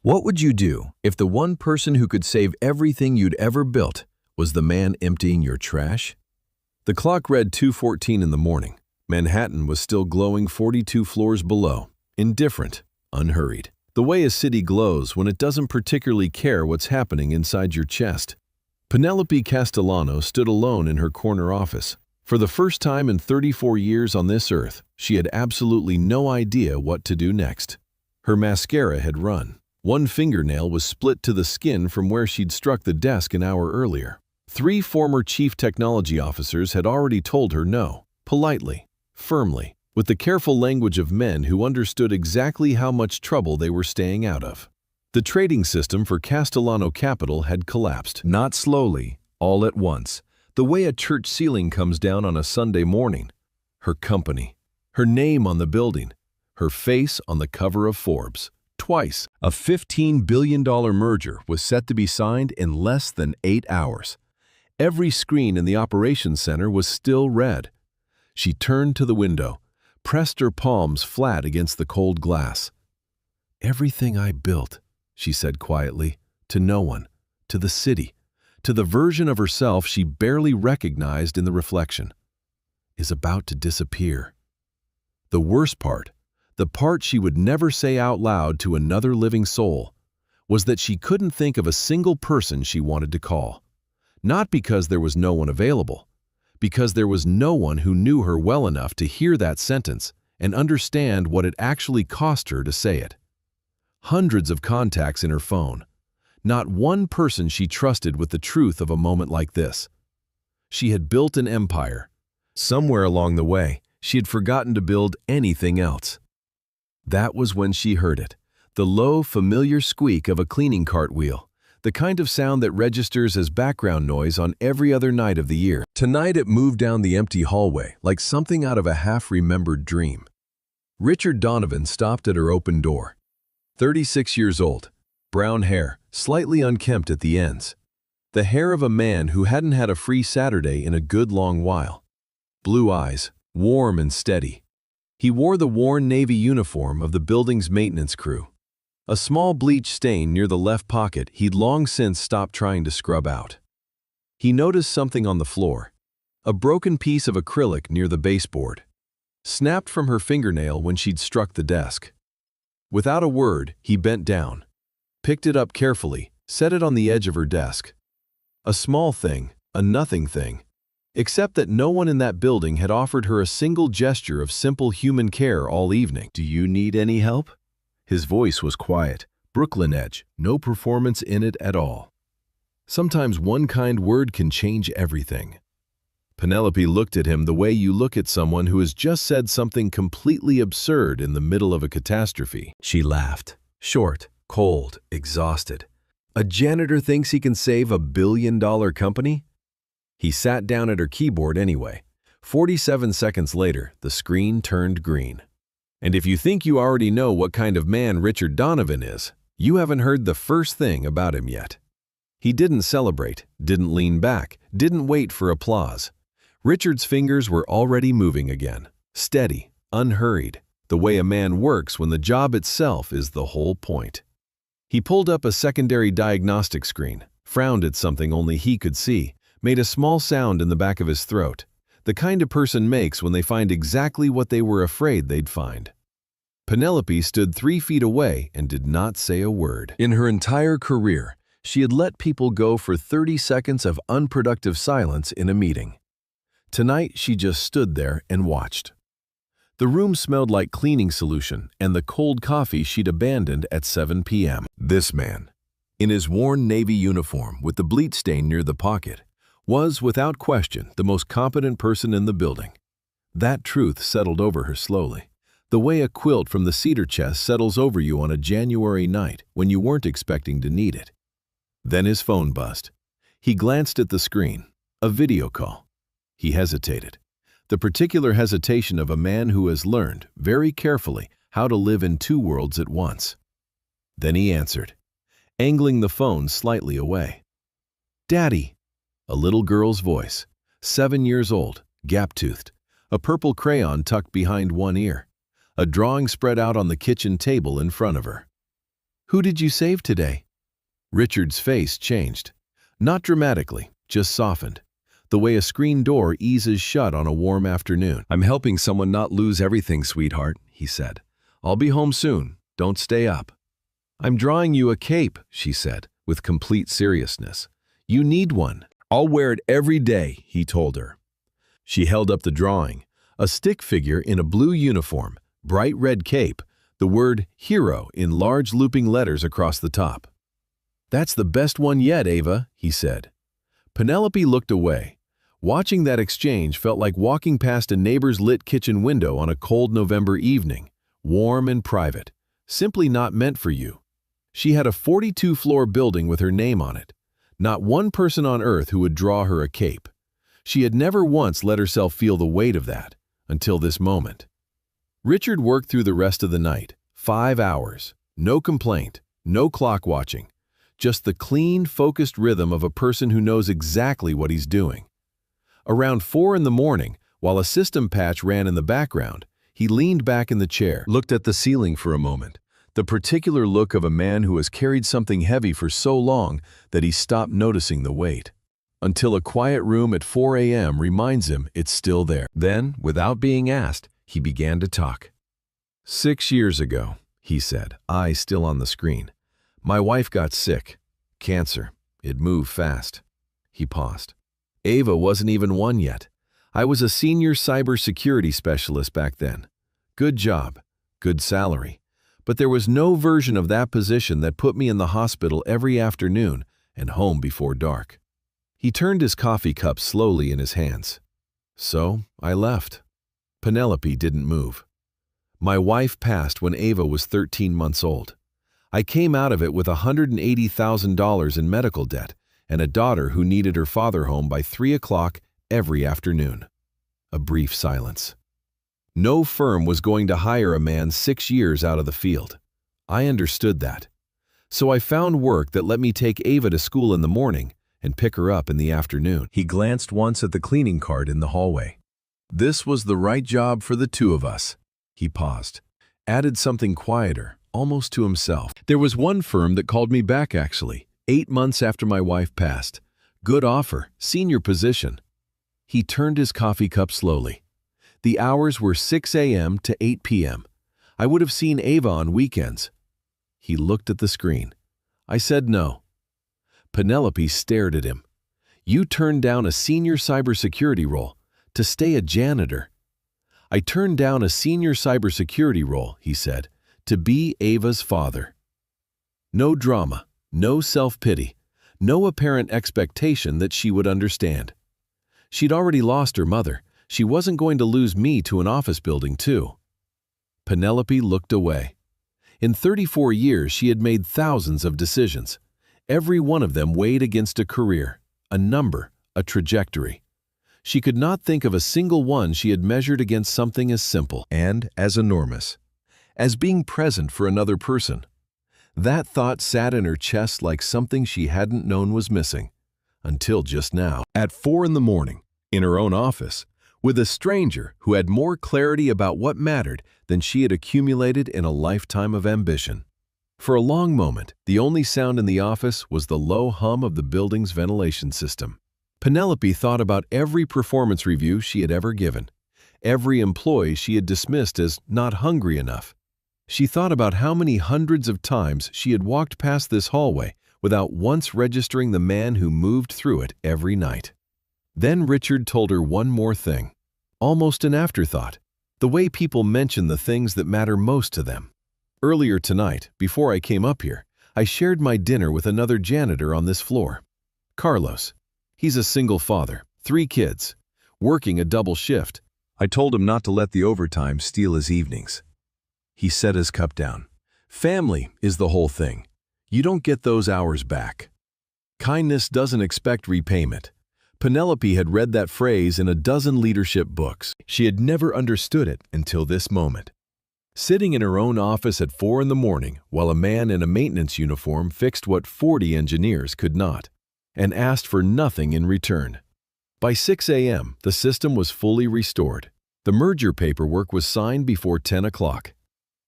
What would you do if the one person who could save everything you'd ever built was the man emptying your trash? The clock read 2:14 in the morning. Manhattan was still glowing 42 floors below, indifferent, unhurried. The way a city glows when it doesn't particularly care what's happening inside your chest. Penelope Castellano stood alone in her corner office. For the first time in 34 years on this earth, she had absolutely no idea what to do next. Her mascara had run. One fingernail was split to the skin from where she'd struck the desk an hour earlier. 3 former chief technology officers had already told her no, politely, firmly, with the careful language of men who understood exactly how much trouble they were staying out of. The trading system for Castellano Capital had collapsed. Not slowly, all at once, the way a church ceiling comes down on a Sunday morning. Her company, her name on the building, her face on the cover of Forbes. Twice, a $15 billion merger was set to be signed in less than 8 hours. Every screen in the operations center was still red. She turned to the window, pressed her palms flat against the cold glass. "Everything I built," she said quietly, to no one, to the city, to the version of herself she barely recognized in the reflection, is about to disappear. The worst part, the part she would never say out loud to another living soul, was that she couldn't think of a single person she wanted to call. Not because there was no one available, because there was no one who knew her well enough to hear that sentence and understand what it actually cost her to say it. Hundreds of contacts in her phone. Not one person she trusted with the truth of a moment like this. She had built an empire. Somewhere along the way, she had forgotten to build anything else. That was when she heard it, the low, familiar squeak of a cleaning cart wheel, the kind of sound that registers as background noise on every other night of the year. Tonight it moved down the empty hallway like something out of a half-remembered dream. Richard Donovan stopped at her open door. 36 years old, brown hair, slightly unkempt at the ends. The hair of a man who hadn't had a free Saturday in a good long while. Blue eyes, warm and steady. He wore the worn Navy uniform of the building's maintenance crew. A small bleach stain near the left pocket he'd long since stopped trying to scrub out. He noticed something on the floor, a broken piece of acrylic near the baseboard, snapped from her fingernail when she'd struck the desk. Without a word, he bent down, picked it up carefully, set it on the edge of her desk. A small thing, a nothing thing. Except that no one in that building had offered her a single gesture of simple human care all evening. "Do you need any help?" His voice was quiet, Brooklyn edge, no performance in it at all. Sometimes one kind word can change everything. Penelope looked at him the way you look at someone who has just said something completely absurd in the middle of a catastrophe. She laughed, short, cold, exhausted. "A janitor thinks he can save a billion-dollar company?" He sat down at her keyboard anyway. 47 seconds later, the screen turned green. "And if you think you already know what kind of man Richard Donovan is, you haven't heard the first thing about him yet." He didn't celebrate, didn't lean back, didn't wait for applause. Richard's fingers were already moving again, steady, unhurried, the way a man works when the job itself is the whole point. He pulled up a secondary diagnostic screen, frowned at something only he could see, made a small sound in the back of his throat, the kind a person makes when they find exactly what they were afraid they'd find. Penelope stood 3 feet away and did not say a word. In her entire career, she had let people go for 30 seconds of unproductive silence in a meeting. Tonight, she just stood there and watched. The room smelled like cleaning solution and the cold coffee she'd abandoned at 7 p.m. This man, in his worn Navy uniform with the bleach stain near the pocket, was, without question, the most competent person in the building. That truth settled over her slowly, the way a quilt from the cedar chest settles over you on a January night when you weren't expecting to need it. Then his phone buzzed. He glanced at the screen, a video call. He hesitated, the particular hesitation of a man who has learned, very carefully, how to live in 2 worlds at once. Then he answered, angling the phone slightly away. "Daddy." A little girl's voice, 7 years old, gap-toothed, a purple crayon tucked behind one ear, a drawing spread out on the kitchen table in front of her. Who did you save today? Richard's face changed. Not dramatically, just softened. The way a screen door eases shut on a warm afternoon. I'm helping someone not lose everything, sweetheart, he said. I'll be home soon. Don't stay up. I'm drawing you a cape, she said, with complete seriousness. You need one. I'll wear it every day, he told her. She held up the drawing, a stick figure in a blue uniform, bright red cape, the word hero in large looping letters across the top. That's the best one yet, Ava, he said. Penelope looked away. Watching that exchange felt like walking past a neighbor's lit kitchen window on a cold November evening, warm and private, simply not meant for you. She had a 42-floor building with her name on it. Not one person on earth who would draw her a cape. She had never once let herself feel the weight of that, until this moment. Richard worked through the rest of the night, 5 hours, no complaint, no clock watching, just the clean, focused rhythm of a person who knows exactly what he's doing. Around 4 a.m, while a system patch ran in the background, he leaned back in the chair, looked at the ceiling for a moment, the particular look of a man who has carried something heavy for so long that he stopped noticing the weight. Until a quiet room at 4 a.m. reminds him it's still there. Then, without being asked, he began to talk. 6 years ago, he said, eyes still on the screen. My wife got sick. Cancer. It moved fast. He paused. Ava wasn't even one yet. I was a senior cybersecurity specialist back then. Good job, good salary. But there was no version of that position that put me in the hospital every afternoon and home before dark. He turned his coffee cup slowly in his hands. So I left. Penelope didn't move. My wife passed when Ava was 13 months old. I came out of it with $180,000 in medical debt and a daughter who needed her father home by 3 o'clock every afternoon. A brief silence. No firm was going to hire a man 6 years out of the field. I understood that. So I found work that let me take Ava to school in the morning and pick her up in the afternoon. He glanced once at the cleaning cart in the hallway. This was the right job for the two of us. He paused, added something quieter, almost to himself. There was one firm that called me back actually, 8 months after my wife passed. Good offer, senior position. He turned his coffee cup slowly. The hours were 6 a.m. to 8 p.m. I would have seen Ava on weekends. He looked at the screen. I said no. Penelope stared at him. You turned down a senior cybersecurity role to stay a janitor. I turned down a senior cybersecurity role, he said, to be Ava's father. No drama, no self-pity, no apparent expectation that she would understand. She'd already lost her mother. She wasn't going to lose me to an office building, too. Penelope looked away. In 34 years, she had made thousands of decisions. Every one of them weighed against a career, a number, a trajectory. She could not think of a single one she had measured against something as simple and as enormous as being present for another person. That thought sat in her chest like something she hadn't known was missing, until just now. At 4 a.m, in her own office, with a stranger who had more clarity about what mattered than she had accumulated in a lifetime of ambition. For a long moment, the only sound in the office was the low hum of the building's ventilation system. Penelope thought about every performance review she had ever given, every employee she had dismissed as not hungry enough. She thought about how many hundreds of times she had walked past this hallway without once registering the man who moved through it every night. Then Richard told her one more thing, almost an afterthought, the way people mention the things that matter most to them. Earlier tonight, before I came up here, I shared my dinner with another janitor on this floor. Carlos. He's a single father, 3 kids, working a double shift. I told him not to let the overtime steal his evenings. He set his cup down. Family is the whole thing. You don't get those hours back. Kindness doesn't expect repayment. Penelope had read that phrase in a dozen leadership books. She had never understood it until this moment. Sitting in her own office at 4 a.m, while a man in a maintenance uniform fixed what 40 engineers could not, and asked for nothing in return. By 6 a.m., the system was fully restored. The merger paperwork was signed before 10 o'clock.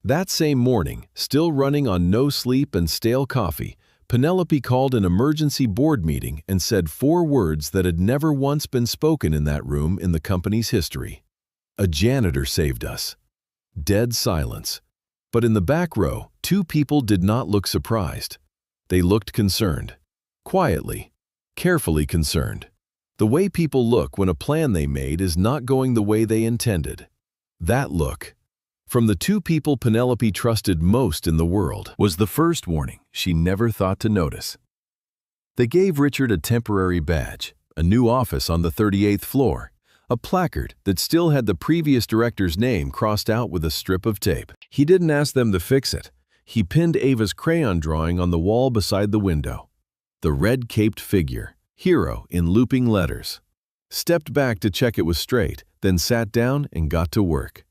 That same morning, still running on no sleep and stale coffee, Penelope called an emergency board meeting and said 4 words that had never once been spoken in that room in the company's history. "A janitor saved us." Dead silence. But in the back row, 2 people did not look surprised. They looked concerned. Quietly, carefully concerned. The way people look when a plan they made is not going the way they intended. That look, from the 2 people Penelope trusted most in the world, was the first warning she never thought to notice. They gave Richard a temporary badge, a new office on the 38th floor, a placard that still had the previous director's name crossed out with a strip of tape. He didn't ask them to fix it. He pinned Ava's crayon drawing on the wall beside the window. The red-caped figure, hero in looping letters. Stepped back to check it was straight, then sat down and got to work.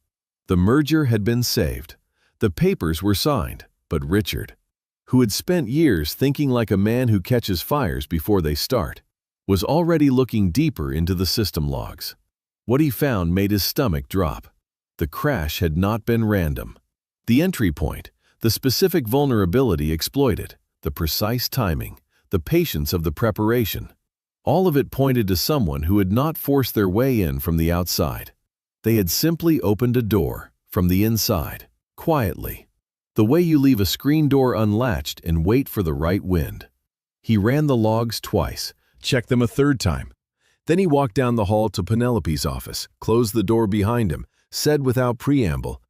The merger had been saved. The papers were signed, but Richard, who had spent years thinking like a man who catches fires before they start, was already looking deeper into the system logs. What he found made his stomach drop. The crash had not been random. The entry point, the specific vulnerability exploited, the precise timing, the patience of the preparation. All of it pointed to someone who had not forced their way in from the outside. They had simply opened a door, from the inside, quietly. The way you leave a screen door unlatched and wait for the right wind. He ran the logs twice, checked them a 3rd time. Then he walked down the hall to Penelope's office, closed the door behind him, said without preamble,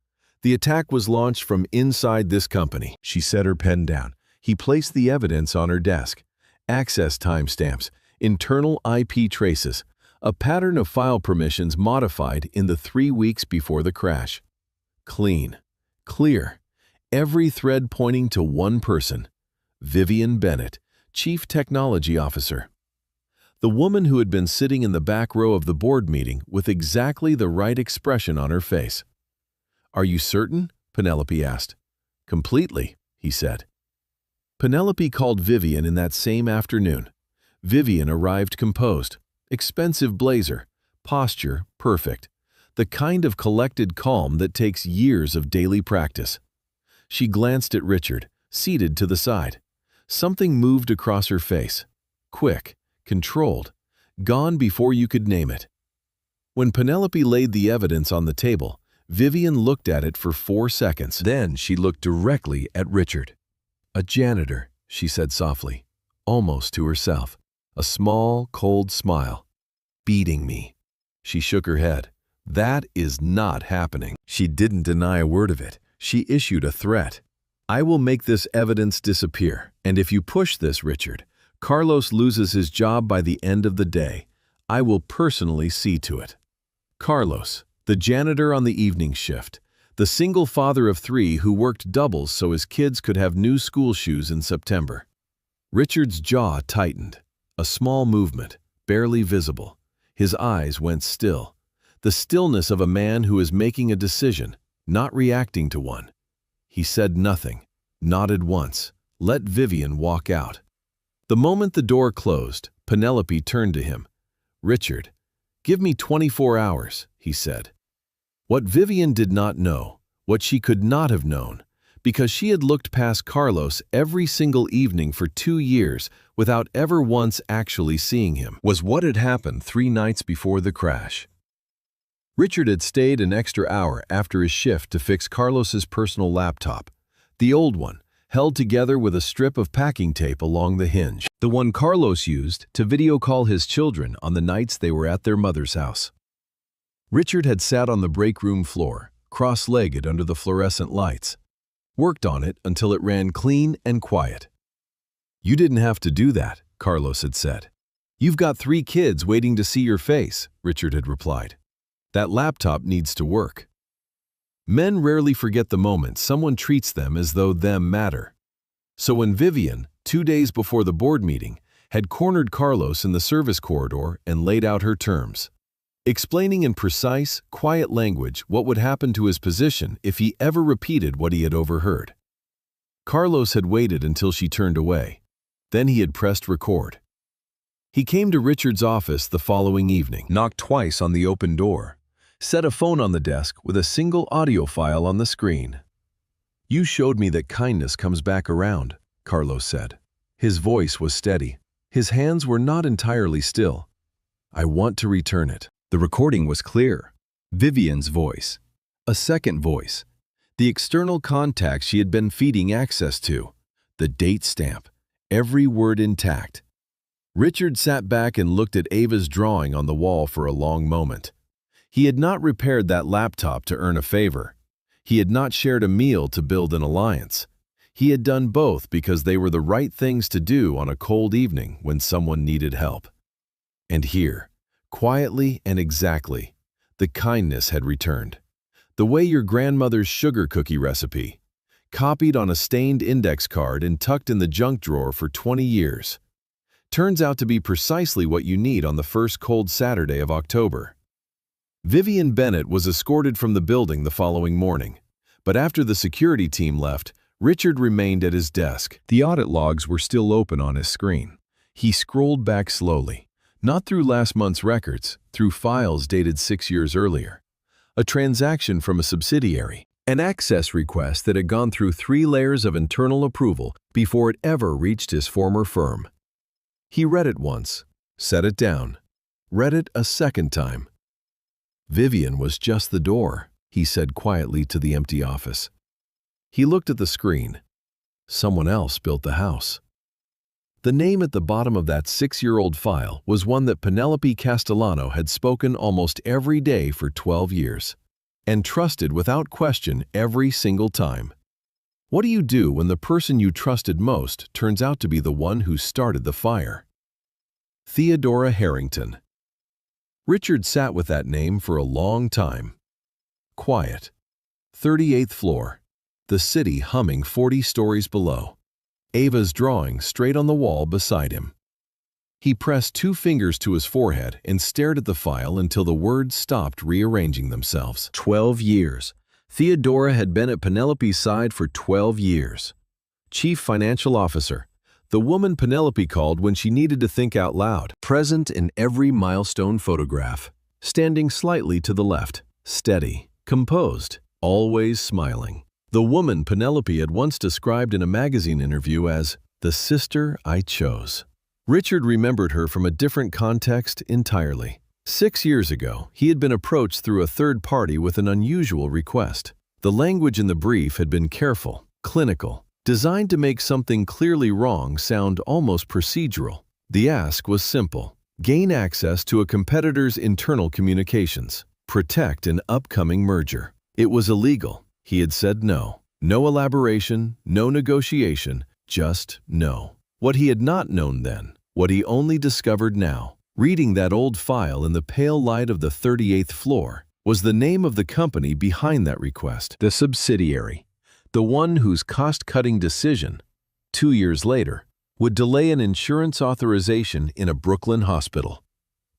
"The attack was launched from inside this company." She set her pen down. He placed the evidence on her desk. Access timestamps, internal IP traces, a pattern of file permissions modified in the 3 weeks before the crash. Clean. Clear. Every thread pointing to one person. Vivian Bennett, Chief Technology Officer. The woman who had been sitting in the back row of the board meeting with exactly the right expression on her face. "Are you certain?" Penelope asked. "Completely," he said. Penelope called Vivian in that same afternoon. Vivian arrived composed. Expensive blazer, posture perfect, the kind of collected calm that takes years of daily practice. She glanced at Richard, seated to the side. Something moved across her face. Quick, controlled, gone before you could name it. When Penelope laid the evidence on the table, Vivian looked at it for 4 seconds. Then she looked directly at Richard. "A janitor," she said softly, almost to herself. A small, cold smile. "Beating me." She shook her head. "That is not happening." She didn't deny a word of it. She issued a threat. "I will make this evidence disappear, and if you push this, Richard, Carlos loses his job by the end of the day. I will personally see to it." Carlos, the janitor on the evening shift, the single father of 3 who worked doubles so his kids could have new school shoes in September. Richard's jaw tightened. A small movement, barely visible. His eyes went still. The stillness of a man who is making a decision, not reacting to one. He said nothing, nodded once, let Vivian walk out. The moment the door closed, Penelope turned to him. "Richard, give me 24 hours, he said. What Vivian did not know, what she could not have known, because she had looked past Carlos every single evening for 2 years without ever once actually seeing him, was what had happened 3 nights before the crash. Richard had stayed an extra hour after his shift to fix Carlos's personal laptop, the old one, held together with a strip of packing tape along the hinge, the one Carlos used to video call his children on the nights they were at their mother's house. Richard had sat on the break room floor, cross-legged under the fluorescent lights, worked on it until it ran clean and quiet. "You didn't have to do that," Carlos had said. "You've got 3 kids waiting to see your face," Richard had replied. "That laptop needs to work." Men rarely forget the moment someone treats them as though them matter. So when Vivian, 2 days before the board meeting, had cornered Carlos in the service corridor and laid out her terms, explaining in precise, quiet language what would happen to his position if he ever repeated what he had overheard. Carlos had waited until she turned away. Then he had pressed record. He came to Richard's office the following evening, knocked twice on the open door, set a phone on the desk with a single audio file on the screen. "You showed me that kindness comes back around," Carlos said. His voice was steady. His hands were not entirely still. "I want to return it." The recording was clear. Vivian's voice. A second voice. The external contact she had been feeding access to. The date stamp. Every word intact. Richard sat back and looked at Ava's drawing on the wall for a long moment. He had not repaired that laptop to earn a favor. He had not shared a meal to build an alliance. He had done both because they were the right things to do on a cold evening when someone needed help. And here, quietly and exactly, the kindness had returned. The way your grandmother's sugar cookie recipe, copied on a stained index card and tucked in the junk drawer for 20 years, turns out to be precisely what you need on the first cold Saturday of October. Vivian Bennett was escorted from the building the following morning, but after the security team left, Richard remained at his desk. The audit logs were still open on his screen. He scrolled back slowly, not through last month's records, through files dated 6 years earlier. A transaction from a subsidiary, an access request that had gone through 3 layers of internal approval before it ever reached his former firm. He read it once, set it down, read it a second time. "Vivian was just the door," he said quietly to the empty office. He looked at the screen. Someone else built the house. The name at the bottom of that 6-year-old file was one that Penelope Castellano had spoken almost every day for 12 years, and trusted without question every single time. What do you do when the person you trusted most turns out to be the one who started the fire? Theodora Harrington. Richard sat with that name for a long time. Quiet. 38th floor. The city humming 40 stories below. Ava's drawing straight on the wall beside him. He pressed 2 fingers to his forehead and stared at the file until the words stopped rearranging themselves. 12 years. Theodora had been at Penelope's side for 12 years. Chief Financial Officer. The woman Penelope called when she needed to think out loud. Present in every milestone photograph. Standing slightly to the left. Steady. Composed. Always smiling. The woman Penelope had once described in a magazine interview as the sister I chose. Richard remembered her from a different context entirely. 6 years ago, he had been approached through a third party with an unusual request. The language in the brief had been careful, clinical, designed to make something clearly wrong sound almost procedural. The ask was simple: gain access to a competitor's internal communications, protect an upcoming merger. It was illegal. He had said no. No elaboration, no negotiation, just no. What he had not known then, what he only discovered now, reading that old file in the pale light of the 38th floor, was the name of the company behind that request. The subsidiary. The one whose cost-cutting decision, 2 years later, would delay an insurance authorization in a Brooklyn hospital.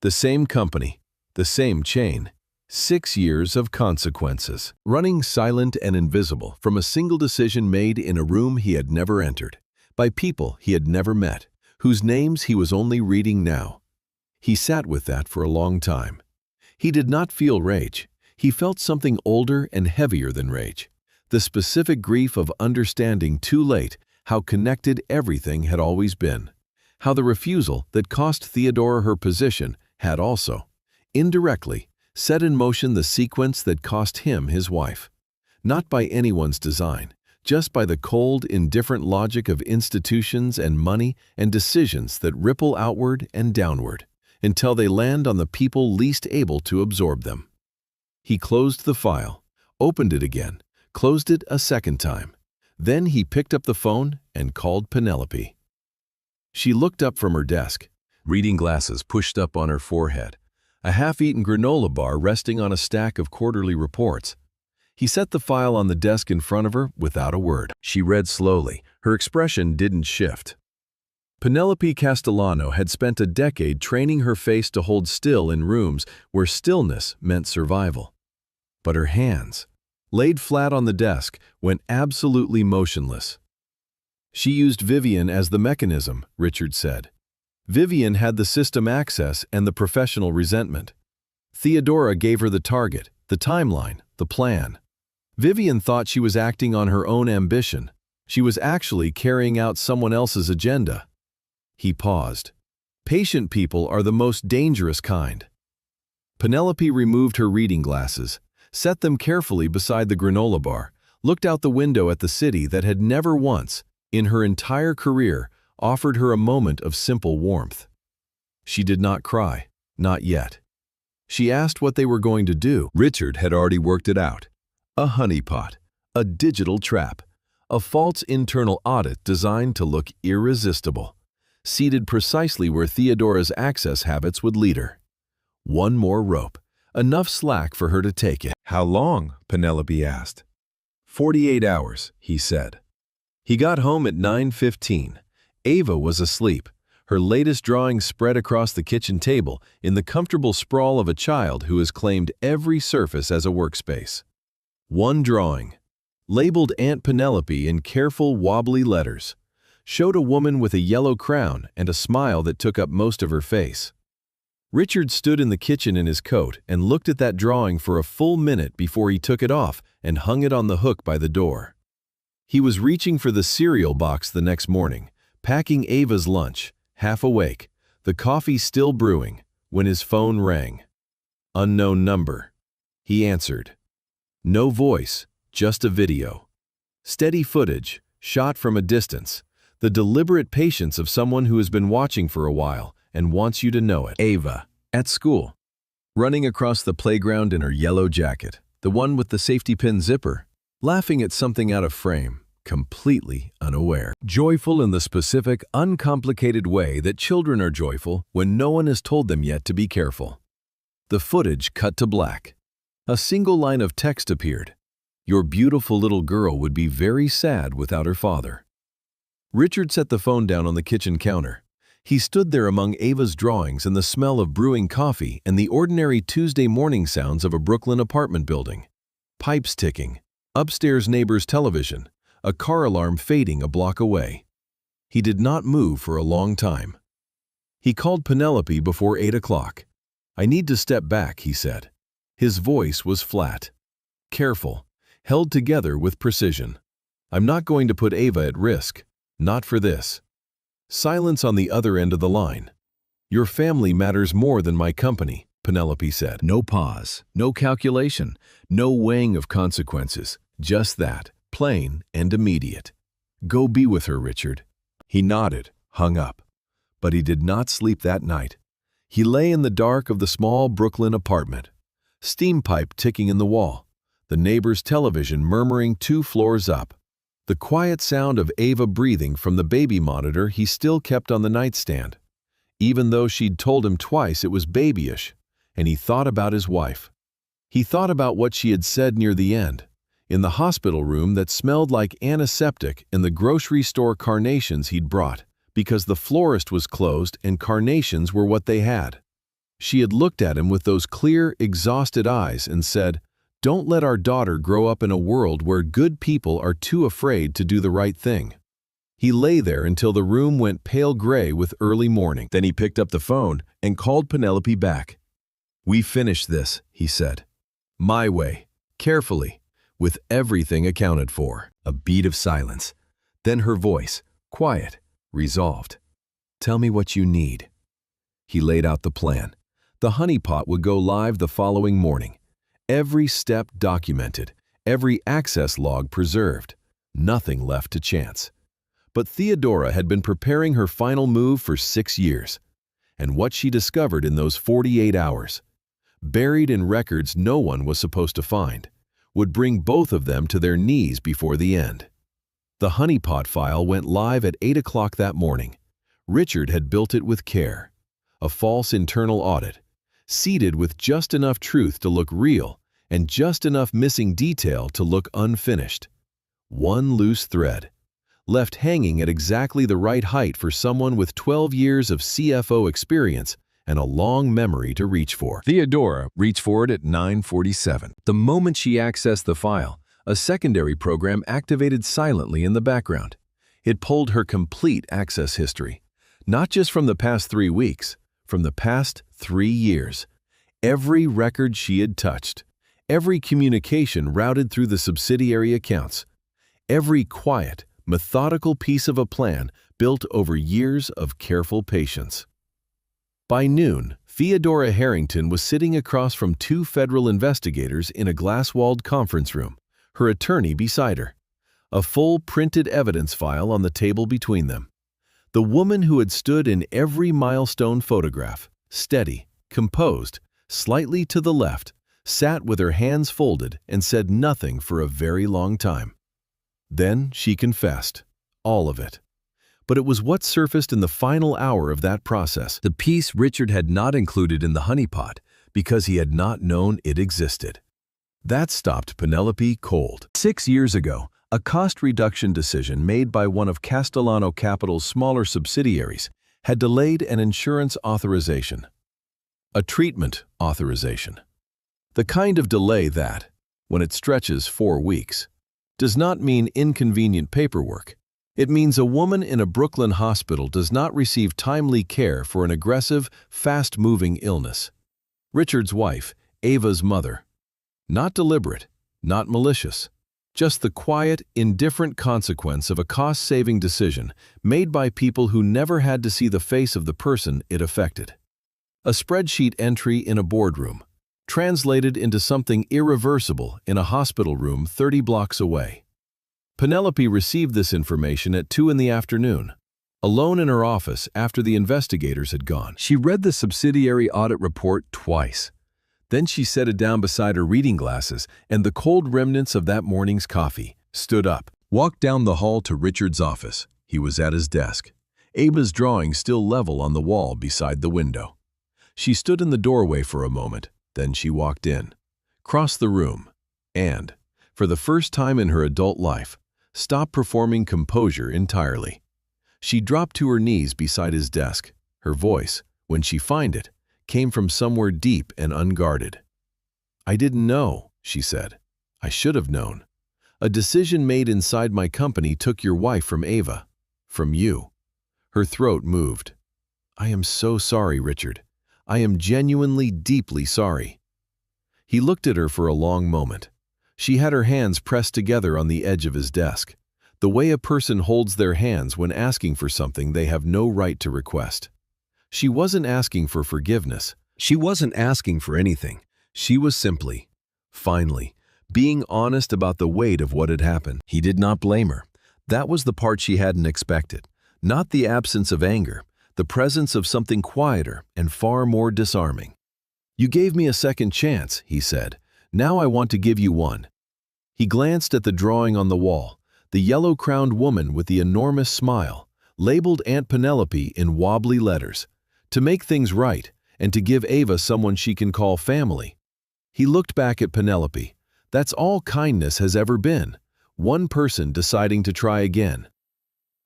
The same company, the same chain. 6 years of consequences, running silent and invisible from a single decision made in a room he had never entered, by people he had never met, whose names he was only reading now. He sat with that for a long time. He did not feel rage. He felt something older and heavier than rage, the specific grief of understanding too late how connected everything had always been, how the refusal that cost Theodora her position had also, indirectly, set in motion the sequence that cost him his wife. Not by anyone's design, just by the cold, indifferent logic of institutions and money and decisions that ripple outward and downward, until they land on the people least able to absorb them. He closed the file, opened it again, closed it a second time. Then he picked up the phone and called Penelope. She looked up from her desk, reading glasses pushed up on her forehead, a half-eaten granola bar resting on a stack of quarterly reports. He set the file on the desk in front of her without a word. She read slowly. Her expression didn't shift. Penelope Castellano had spent a decade training her face to hold still in rooms where stillness meant survival. But her hands, laid flat on the desk, went absolutely motionless. She used Vivian as the mechanism, Richard said. Vivian had the system access and the professional resentment. Theodora gave her the target, the timeline, the plan. Vivian thought she was acting on her own ambition. She was actually carrying out someone else's agenda. He paused. Patient people are the most dangerous kind. Penelope removed her reading glasses, set them carefully beside the granola bar, looked out the window at the city that had never once, in her entire career, offered her a moment of simple warmth. She did not cry, not yet. She asked what they were going to do. Richard had already worked it out. A honeypot, a digital trap, a false internal audit designed to look irresistible, seated precisely where Theodora's access habits would lead her. One more rope, enough slack for her to take it. "How long?" Penelope asked. 48 hours, he said. He got home at 9:15. Ava was asleep, her latest drawing spread across the kitchen table in the comfortable sprawl of a child who has claimed every surface as a workspace. One drawing, labeled Aunt Penelope in careful, wobbly letters, showed a woman with a yellow crown and a smile that took up most of her face. Richard stood in the kitchen in his coat and looked at that drawing for a full minute before he took it off and hung it on the hook by the door. He was reaching for the cereal box the next morning, packing Ava's lunch, half awake, the coffee still brewing, when his phone rang. Unknown number. He answered. No voice, just a video. Steady footage, shot from a distance, the deliberate patience of someone who has been watching for a while and wants you to know it. Ava, at school, running across the playground in her yellow jacket, the one with the safety pin zipper, laughing at something out of frame, completely unaware. Joyful in the specific, uncomplicated way that children are joyful when no one has told them yet to be careful. The footage cut to black. A single line of text appeared. Your beautiful little girl would be very sad without her father. Richard set the phone down on the kitchen counter. He stood there among Ava's drawings and the smell of brewing coffee and the ordinary Tuesday morning sounds of a Brooklyn apartment building. Pipes ticking, upstairs neighbor's television, a car alarm fading a block away. He did not move for a long time. He called Penelope before 8 o'clock. I need to step back, he said. His voice was flat, careful, held together with precision. I'm not going to put Ava at risk, not for this. Silence on the other end of the line. Your family matters more than my company, Penelope said. No pause, no calculation, no weighing of consequences, just that, plain and immediate. Go be with her, Richard. He nodded, hung up. But he did not sleep that night. He lay in the dark of the small Brooklyn apartment. Steam pipe ticking in the wall. The neighbor's television murmuring 2 floors up. The quiet sound of Ava breathing from the baby monitor he still kept on the nightstand, even though she'd told him twice it was babyish, and he thought about his wife. He thought about what she had said near the end, in the hospital room that smelled like antiseptic and the grocery store carnations he'd brought, because the florist was closed and carnations were what they had. She had looked at him with those clear, exhausted eyes and said, Don't let our daughter grow up in a world where good people are too afraid to do the right thing. He lay there until the room went pale gray with early morning. Then he picked up the phone and called Penelope back. We finished this, he said. My way, carefully, with everything accounted for. A beat of silence. Then her voice, quiet, resolved. Tell me what you need. He laid out the plan. The honeypot would go live the following morning. Every step documented, every access log preserved, nothing left to chance. But Theodora had been preparing her final move for 6 years. And what she discovered in those 48 hours, buried in records no one was supposed to find, would bring both of them to their knees before the end. The honeypot file went live at 8 o'clock that morning. Richard had built it with care. A false internal audit, seeded with just enough truth to look real and just enough missing detail to look unfinished. One loose thread, left hanging at exactly the right height for someone with 12 years of CFO experience and a long memory to reach for. Theodora reached for it at 9:47. The moment she accessed the file, a secondary program activated silently in the background. It pulled her complete access history, not just from the past 3 weeks, from the past 3 years. Every record she had touched, every communication routed through the subsidiary accounts, every quiet, methodical piece of a plan built over years of careful patience. By noon, Theodora Harrington was sitting across from two federal investigators in a glass-walled conference room, her attorney beside her, a full printed evidence file on the table between them. The woman who had stood in every milestone photograph, steady, composed, slightly to the left, sat with her hands folded and said nothing for a very long time. Then she confessed, all of it. But it was what surfaced in the final hour of that process, the piece Richard had not included in the honeypot because he had not known it existed. That stopped Penelope cold. 6 years ago, a cost reduction decision made by one of Castellano Capital's smaller subsidiaries had delayed an insurance authorization, a treatment authorization. The kind of delay that, when it stretches 4 weeks, does not mean inconvenient paperwork. It means a woman in a Brooklyn hospital does not receive timely care for an aggressive, fast-moving illness. Richard's wife, Ava's mother. Not deliberate, not malicious, just the quiet, indifferent consequence of a cost-saving decision made by people who never had to see the face of the person it affected. A spreadsheet entry in a boardroom, translated into something irreversible in a hospital room 30 blocks away. Penelope received this information at 2 in the afternoon, alone in her office after the investigators had gone. She read the subsidiary audit report twice. Then she set it down beside her reading glasses and the cold remnants of that morning's coffee, stood up, walked down the hall to Richard's office. He was at his desk, Ava's drawing still level on the wall beside the window. She stood in the doorway for a moment, then she walked in, crossed the room, and, for the first time in her adult life, stopped performing composure entirely. She dropped to her knees beside his desk. Her voice, when she found it, came from somewhere deep and unguarded. "I didn't know," she said. "I should have known. A decision made inside my company took your wife from Ava. From you." Her throat moved. "I am so sorry, Richard. I am genuinely, deeply sorry." He looked at her for a long moment. She had her hands pressed together on the edge of his desk, the way a person holds their hands when asking for something they have no right to request. She wasn't asking for forgiveness. She wasn't asking for anything. She was simply, finally, being honest about the weight of what had happened. He did not blame her. That was the part she hadn't expected. Not the absence of anger, the presence of something quieter and far more disarming. "You gave me a second chance," he said. "Now I want to give you one." He glanced at the drawing on the wall, the yellow-crowned woman with the enormous smile, labeled Aunt Penelope in wobbly letters, to make things right and to give Ava someone she can call family. He looked back at Penelope. That's all kindness has ever been, one person deciding to try again.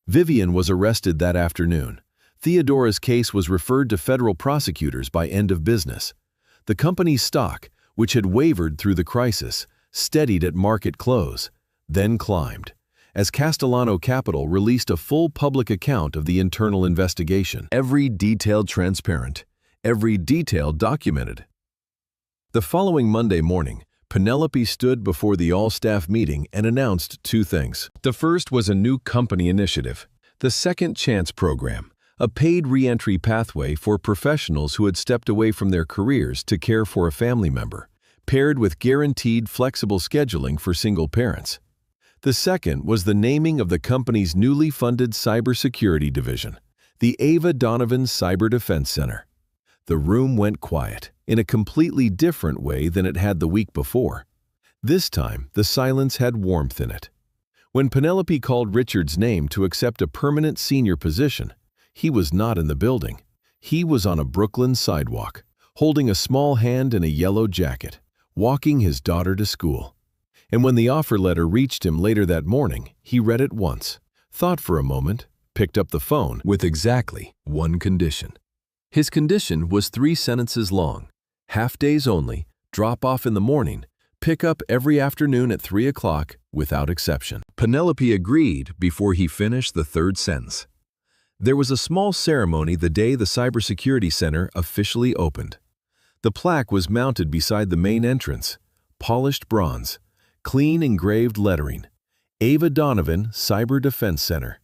Vivian was arrested that afternoon. Theodora's case was referred to federal prosecutors by end of business. The company's stock, which had wavered through the crisis, steadied at market close, then climbed, as Castellano Capital released a full public account of the internal investigation. Every detail transparent, every detail documented. The following Monday morning, Penelope stood before the all-staff meeting and announced 2 things. The first was a new company initiative, the Second Chance Program, a paid re-entry pathway for professionals who had stepped away from their careers to care for a family member, paired with guaranteed flexible scheduling for single parents. The second was the naming of the company's newly funded cybersecurity division, the Ava Donovan Cyber Defense Center. The room went quiet, in a completely different way than it had the week before. This time, the silence had warmth in it. When Penelope called Richard's name to accept a permanent senior position, he was not in the building. He was on a Brooklyn sidewalk, holding a small hand in a yellow jacket, walking his daughter to school. And when the offer letter reached him later that morning, he read it once, thought for a moment, picked up the phone with exactly one condition. His condition was 3 sentences long. Half days only, drop off in the morning, pick up every afternoon at 3 o'clock without exception. Penelope agreed before he finished the 3rd sentence. There was a small ceremony the day the Cybersecurity Center officially opened. The plaque was mounted beside the main entrance, polished bronze, clean engraved lettering. Ava Donovan, Cyber Defense Center.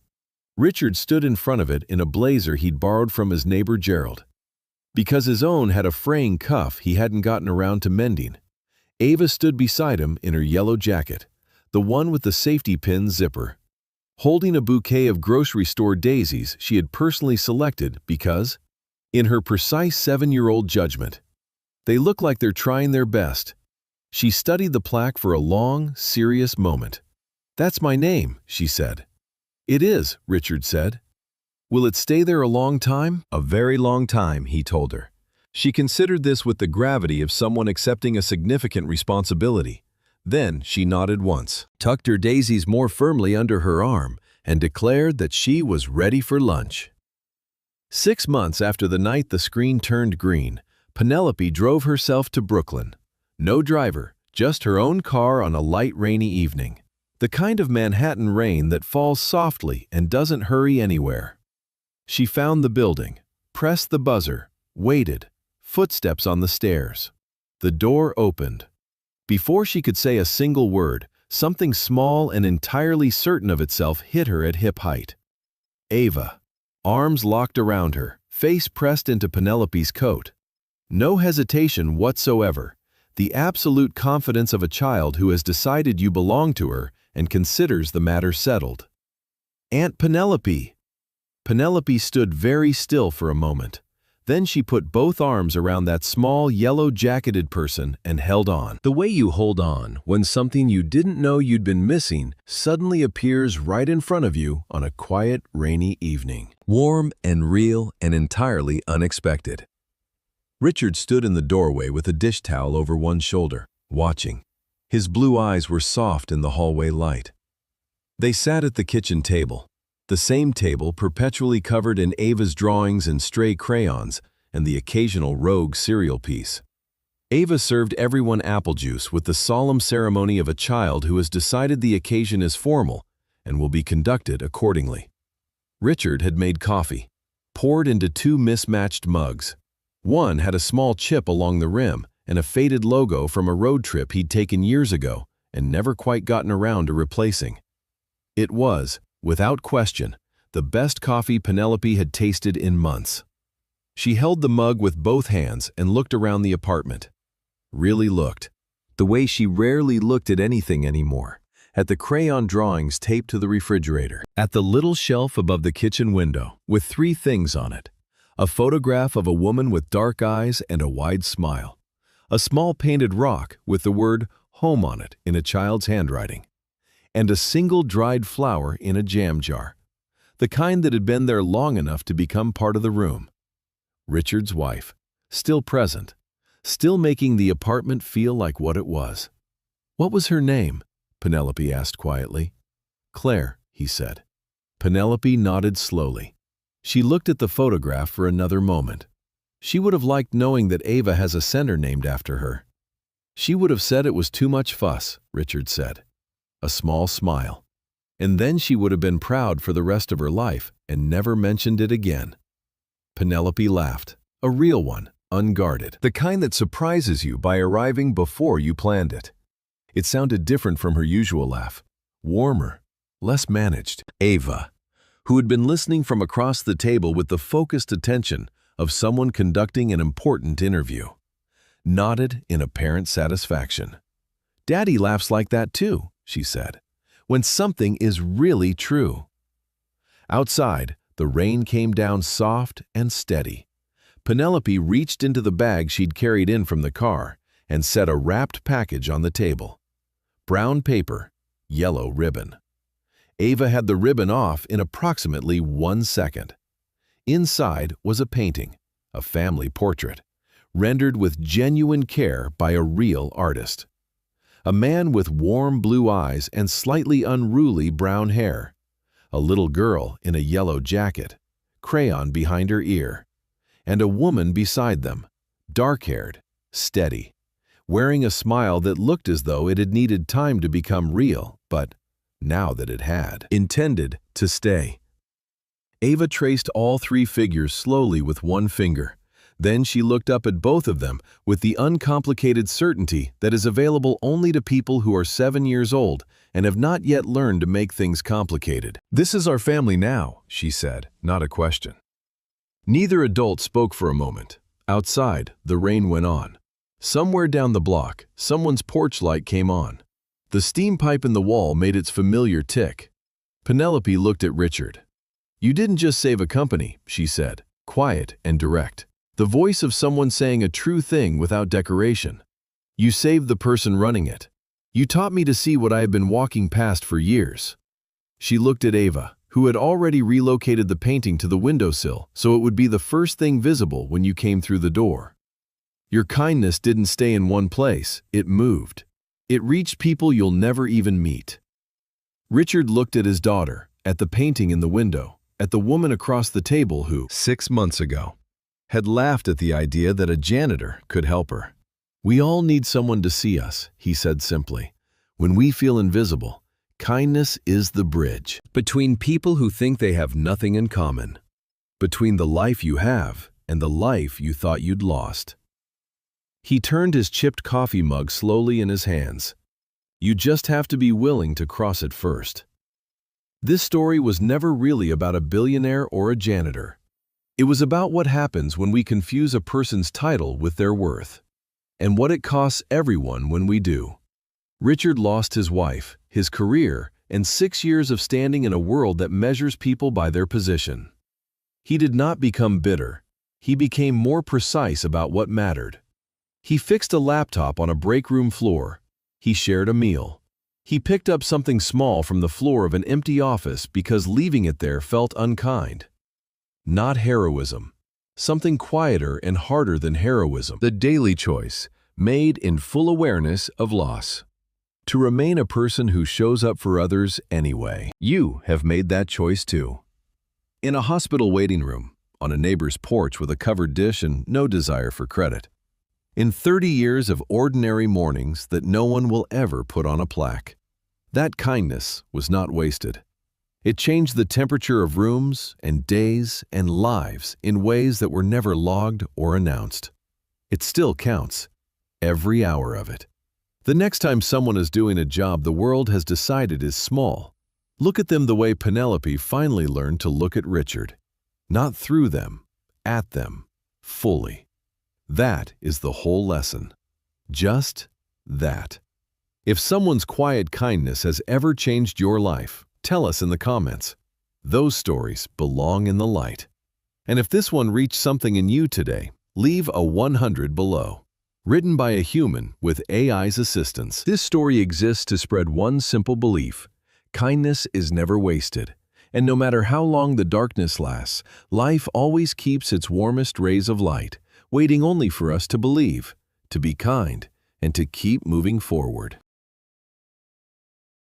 Richard stood in front of it in a blazer he'd borrowed from his neighbor Gerald. Because his own had a fraying cuff he hadn't gotten around to mending. Ava stood beside him in her yellow jacket, the one with the safety pin zipper, holding a bouquet of grocery store daisies she had personally selected because, in her precise 7-year-old judgment, they look like they're trying their best. She studied the plaque for a long, serious moment. "That's my name," she said. "It is," Richard said. "Will it stay there a long time?" "A very long time," he told her. She considered this with the gravity of someone accepting a significant responsibility. Then she nodded once, tucked her daisies more firmly under her arm, and declared that she was ready for lunch. 6 months after the night the screen turned green, Penelope drove herself to Brooklyn. No driver, just her own car on a light rainy evening. The kind of Manhattan rain that falls softly and doesn't hurry anywhere. She found the building, pressed the buzzer, waited, footsteps on the stairs. The door opened. Before she could say a single word, something small and entirely certain of itself hit her at hip height. Ava, arms locked around her, face pressed into Penelope's coat. No hesitation whatsoever, the absolute confidence of a child who has decided you belong to her and considers the matter settled. "Aunt Penelope!" Penelope stood very still for a moment. Then she put both arms around that small, yellow-jacketed person and held on. The way you hold on when something you didn't know you'd been missing suddenly appears right in front of you on a quiet, rainy evening. Warm and real and entirely unexpected. Richard stood in the doorway with a dish towel over one shoulder, watching. His blue eyes were soft in the hallway light. They sat at the kitchen table, the same table perpetually covered in Ava's drawings and stray crayons and the occasional rogue cereal piece. Ava served everyone apple juice with the solemn ceremony of a child who has decided the occasion is formal and will be conducted accordingly. Richard had made coffee, poured into 2 mismatched mugs. One had a small chip along the rim and a faded logo from a road trip he'd taken years ago and never quite gotten around to replacing. It was, without question, the best coffee Penelope had tasted in months. She held the mug with both hands and looked around the apartment. Really looked. The way she rarely looked at anything anymore. At the crayon drawings taped to the refrigerator. At the little shelf above the kitchen window with 3 things on it. A photograph of a woman with dark eyes and a wide smile. A small painted rock with the word home on it in a child's handwriting. And a single dried flower in a jam jar. The kind that had been there long enough to become part of the room. Richard's wife, still present, still making the apartment feel like what it was. "What was her name?" Penelope asked quietly. "Claire," he said. Penelope nodded slowly. She looked at the photograph for another moment. She would have liked knowing that Ava has a center named after her. She would have said it was too much fuss, Richard said. A small smile. And then she would have been proud for the rest of her life and never mentioned it again. Penelope laughed, a real one, unguarded. The kind that surprises you by arriving before you planned it. It sounded different from her usual laugh, warmer, less managed. Ava, who had been listening from across the table with the focused attention of someone conducting an important interview, nodded in apparent satisfaction. "Daddy laughs like that too," she said, "when something is really true." Outside, the rain came down soft and steady. Penelope reached into the bag she'd carried in from the car and set a wrapped package on the table. Brown paper, yellow ribbon. Ava had the ribbon off in approximately 1 second. Inside was a painting, a family portrait, rendered with genuine care by a real artist. A man with warm blue eyes and slightly unruly brown hair. A little girl in a yellow jacket, crayon behind her ear. And a woman beside them, dark-haired, steady, wearing a smile that looked as though it had needed time to become real, but, now that it had, intended to stay. Ava traced all 3 figures slowly with one finger, Then she looked up at both of them with the uncomplicated certainty that is available only to people who are 7 years old and have not yet learned to make things complicated. "This is our family now," she said, not a question. Neither adult spoke for a moment. Outside, the rain went on. Somewhere down the block, someone's porch light came on. The steam pipe in the wall made its familiar tick. Penelope looked at Richard. "You didn't just save a company," she said, quiet and direct. The voice of someone saying a true thing without decoration. "You saved the person running it. You taught me to see what I have been walking past for years." She looked at Ava, who had already relocated the painting to the windowsill so it would be the first thing visible when you came through the door. "Your kindness didn't stay in one place, it moved. It reached people you'll never even meet." Richard looked at his daughter, at the painting in the window, at the woman across the table who, 6 months ago, had laughed at the idea that a janitor could help her. "We all need someone to see us," he said simply. "When we feel invisible, kindness is the bridge between people who think they have nothing in common, between the life you have and the life you thought you'd lost." He turned his chipped coffee mug slowly in his hands. "You just have to be willing to cross it first." This story was never really about a billionaire or a janitor. It was about what happens when we confuse a person's title with their worth, and what it costs everyone when we do. Richard lost his wife, his career, and 6 years of standing in a world that measures people by their position. He did not become bitter. He became more precise about what mattered. He fixed a laptop on a break room floor. He shared a meal. He picked up something small from the floor of an empty office because leaving it there felt unkind. Not heroism. Something quieter and harder than heroism. The daily choice, made in full awareness of loss. To remain a person who shows up for others anyway. You have made that choice too. In a hospital waiting room, on a neighbor's porch with a covered dish and no desire for credit. In 30 years of ordinary mornings that no one will ever put on a plaque. That kindness was not wasted. It changed the temperature of rooms and days and lives in ways that were never logged or announced. It still counts, every hour of it. The next time someone is doing a job the world has decided is small, look at them the way Penelope finally learned to look at Richard. Not through them, at them, fully. That is the whole lesson. Just that. If someone's quiet kindness has ever changed your life, tell us in the comments. Those stories belong in the light. And if this one reached something in you today, leave a 100 below. Written by a human with AI's assistance. This story exists to spread one simple belief. Kindness is never wasted. And no matter how long the darkness lasts, life always keeps its warmest rays of light, waiting only for us to believe, to be kind, and to keep moving forward.